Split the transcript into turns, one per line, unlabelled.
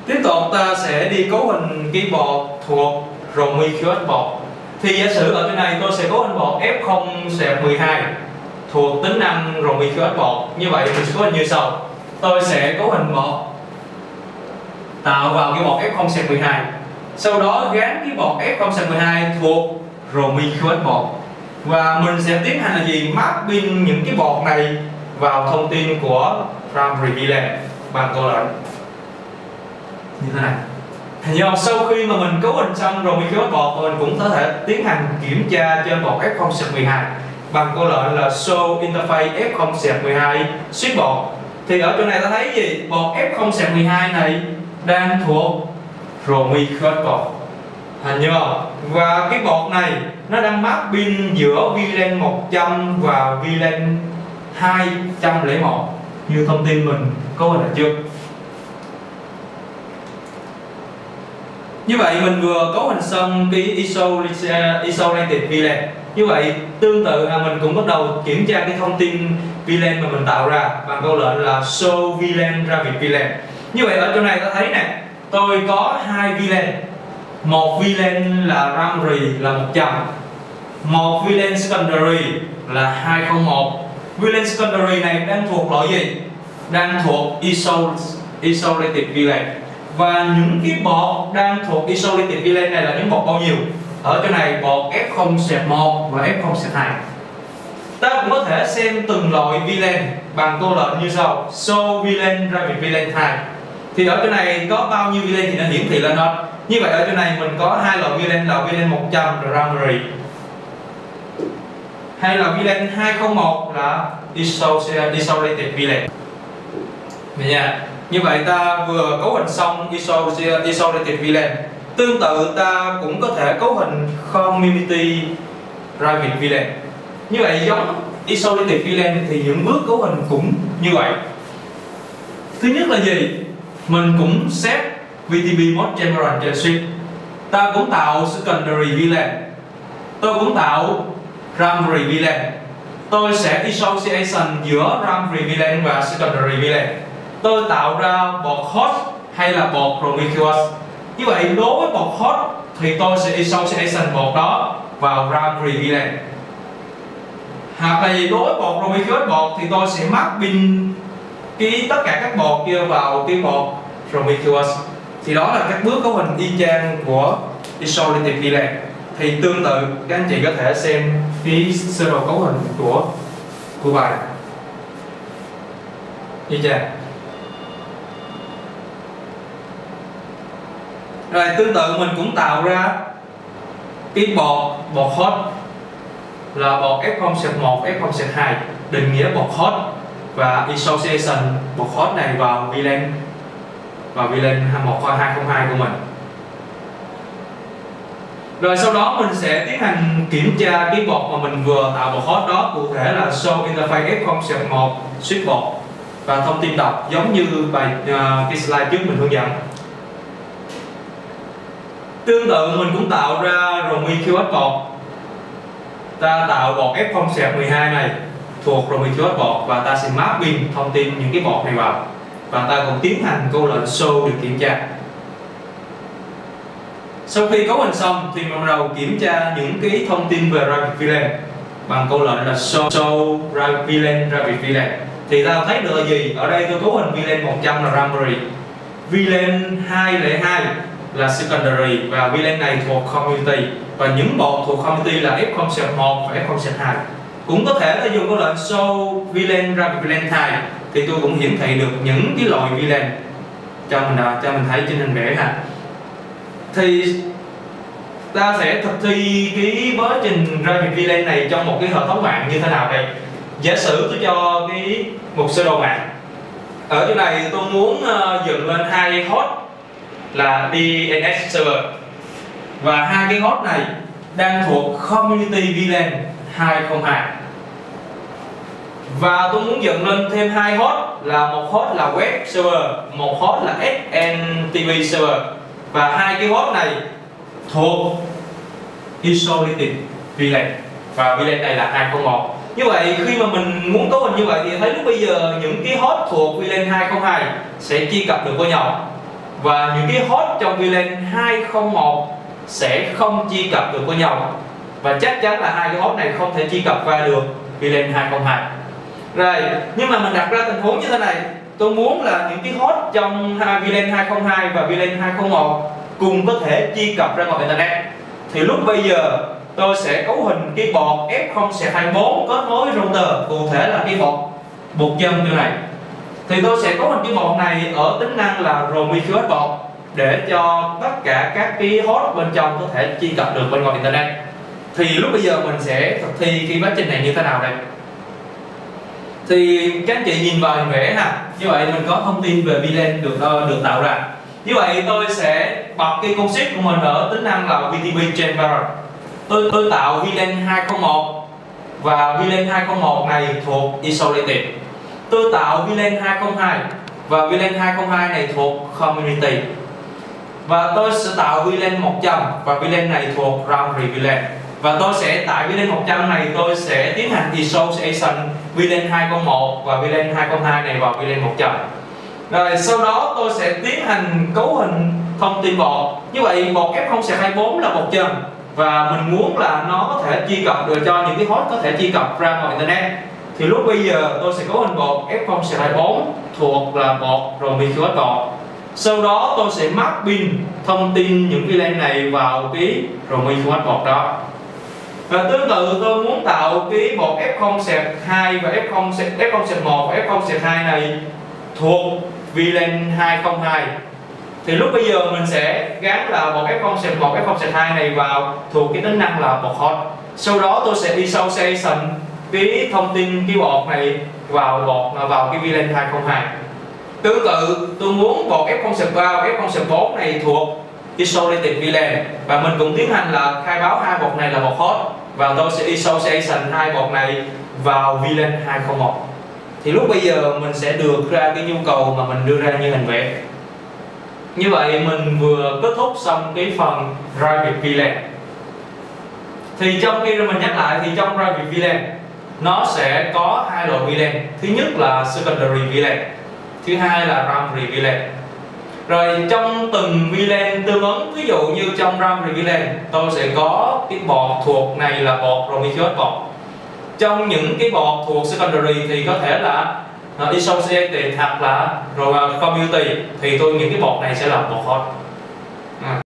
Tiếp tục ta sẽ đi cấu hình cái bọt thuộc ROMIQS bọt. Thì giả sử ở trên này tôi sẽ cấu hình bọt F0-12 thuộc tính năng ROMIQS bọt. Như vậy mình sẽ cấu hình như sau. Tôi sẽ cấu hình bọt tạo vào cái bọt F0-12, sau đó gắn cái bọt F0-12 thuộc ROMIQS bọt, và mình sẽ tiến hành là gì? Mapping những cái bọt này vào thông tin của Primary VLAN bằng câu lệnh như thế này. Hình như sau khi mà mình cấu hình xong ROMIQS bọt, mình cũng có thể tiến hành kiểm tra trên bọt F0-12 bằng câu lệnh là show interface F0-12 switch bọt. Thì ở chỗ này ta thấy gì? Bọt F0-12 này đang thuộc ROMIQS bọt, hình như không? Và cái bọt này nó đang mapping giữa VLAN 100 và VLAN 201 như thông tin mình có hình chưa? Như vậy mình vừa cấu hình xong cái isolated VLAN. Như vậy tương tự mình cũng bắt đầu kiểm tra cái thông tin VLAN mà mình tạo ra bằng câu lệnh là show VLAN ra việc VLAN. Như vậy ở chỗ này ta thấy nè, tôi có hai VLAN. Một VLAN là primary là 100, một VLAN secondary là 201. VLAN secondary này đang thuộc loại gì? Đang thuộc isolated VLAN. Và những cái bọt đang thuộc isolated VLAN này là những bọt bao nhiêu? Ở chỗ này bọt F0-1 và F0-2. Ta cũng có thể xem từng loại VLAN bằng câu lệnh như sau: show VLAN ra việc VLAN 2. Thì ở chỗ này có bao nhiêu VLAN thì nó hiển thị lên thôi. Như vậy ở chỗ này mình có hai loại VLAN là VLAN 100 là primary, hay là VLAN 201 là isolated VLAN. Vậy nha. Như vậy ta vừa cấu hình xong isolated VLAN. Tương tự ta cũng có thể cấu hình community private VLAN. Như vậy giống isolated VLAN thì những bước cấu hình cũng như vậy. Thứ nhất là gì? Mình cũng set VTP mode general trên switch. Ta cũng tạo secondary VLAN. Tôi cũng tạo primary VLAN. Tôi sẽ association giữa primary VLAN và secondary VLAN. Tôi tạo ra bọt host hay là bọt ROMIQS. Như vậy đối với bọt host thì tôi sẽ association bọt đó vào primary VLAN. Hoặc là đối với bọt ROMIQS bọt thì tôi sẽ mapping tất cả các bọt kia vào cái bọt ROMIQS. Thì đó là các bước cấu hình y chang của isolated VLAN. Thì tương tự các anh chị có thể xem cái sơ đồ cấu hình của bài y chang. Rồi tương tự mình cũng tạo ra cái bọt host là bọt F0-1, F0-2, định nghĩa bọt host và association bọt host này vào VLAN 10202 của mình. Rồi sau đó mình sẽ tiến hành kiểm tra cái bọt mà mình vừa tạo bọt host đó, cụ thể là show interface F0-1 switch bọt và thông tin đọc giống như cái slide trước mình hướng dẫn. Tương tự mình cũng tạo ra ROMIQS bọt. Ta tạo bọt F0-12 này thuộc ROMIQS bọt và ta sẽ mapping thông tin những cái bọt này vào, và ta cũng tiến hành câu lệnh show được kiểm tra. Sau khi cấu hình xong thì mình bắt đầu kiểm tra những cái thông tin về private VLAN bằng câu lệnh là show VLAN private VLAN. Thì ta thấy được là gì? Ở đây tôi cấu hình VLAN 100 là primary, VLAN 202 là secondary và VLAN này thuộc community, và những bọt thuộc community là F0-1 và F0-2. Cũng có thể ta dùng câu lệnh show VLAN ra VLAN 2 thì tôi cũng hiển thị được những cái loại VLAN cho mình thấy trên hình vẽ ha. Thì ta sẽ thực thi cái quá trình ra VLAN này trong một cái hệ thống mạng như thế nào đây? Giả sử tôi cho một sơ đồ mạng. Ở chỗ này tôi muốn dựng lên hai host là DNS server, và hai cái host này đang thuộc community VLAN 202. Và tôi muốn dựng lên thêm hai host, là một host là web server, một host là SNTP server, và hai cái host này thuộc isolated VLAN và VLAN này là 201. Như vậy khi mà mình muốn cấu hình như vậy thì thấy lúc bây giờ những cái host thuộc VLAN 202 sẽ chia cặp được với nhau. và những cái host trong VLAN 201 sẽ không truy cập được với nhau, và chắc chắn là hai cái host này không thể truy cập qua được VLAN 202. Rồi, nhưng mà mình đặt ra tình huống như thế này, tôi muốn là những cái host trong VLAN 202 và VLAN 201 cùng có thể truy cập ra ngoài internet. Thì lúc bây giờ tôi sẽ cấu hình cái port F0/24 kết nối router, cụ thể là cái port chân như này. Thì tôi sẽ cấu hình cái port này ở tính năng là Prometheus port để cho tất cả các cái host bên trong có thể truy cập được bên ngoài internet. Thì lúc bây giờ mình sẽ thực thi cái quá trình này như thế nào đây? Thì các anh chị nhìn vào hình vẽ ha, như vậy mình có thông tin về VLAN được tạo ra. Như vậy tôi sẽ bật cái config của mình ở tính năng là VTP Chain Variant. Tôi tạo VLAN 201 và VLAN 201 này thuộc Isolated. Tôi tạo VLAN 202 và VLAN 202 này thuộc Community. Và tôi sẽ tạo VLAN 100 và VLAN này thuộc Boundary VLAN. Và tôi sẽ tại VLAN 100 này tôi sẽ tiến hành dissociation VLAN 201 và VLAN 202 này vào VLAN 100. Rồi sau đó tôi sẽ tiến hành cấu hình thông tin port. Như vậy port F0/24 là port chân, và mình muốn là nó có thể truy cập được cho những cái host có thể truy cập ra ngoài internet. Thì lúc bây giờ tôi sẽ cấu hình port F0/24 thuộc là port Prometheus port. Sau đó tôi sẽ mapping thông tin những VLAN này vào cái Prometheus port đó. Và tương tự tôi muốn tạo cái port F0/2 và F0/1 và F0/2 này thuộc VLAN 202. Thì lúc bây giờ mình sẽ gắn là port F0/1, F0/2 này vào thuộc cái tính năng là port host. Sau đó tôi sẽ dissociation cái thông tin cái port này vào cái VLAN 202. Tương tự tôi muốn port F0/3, F0/4 này thuộc Isolated VLAN, và mình cũng tiến hành là khai báo hai port này là port host, và tôi sẽ dissociation hai port này vào VLAN 201. Thì lúc bây giờ mình sẽ được ra cái nhu cầu mà mình đưa ra như hình vẽ. Như vậy mình vừa kết thúc xong cái phần private VLAN. Thì trong khi mình nhắc lại thì trong private VLAN nó sẽ có hai loại VLAN. Thứ nhất là secondary VLAN, thứ hai là primary VLAN. Rồi trong từng VLAN tương ứng, ví dụ như trong primary VLAN tôi sẽ có cái port thuộc này là port Prometheus port. Trong những cái port thuộc secondary thì có thể là Isolated hoặc là rồi Community, thì những cái port này sẽ là port host.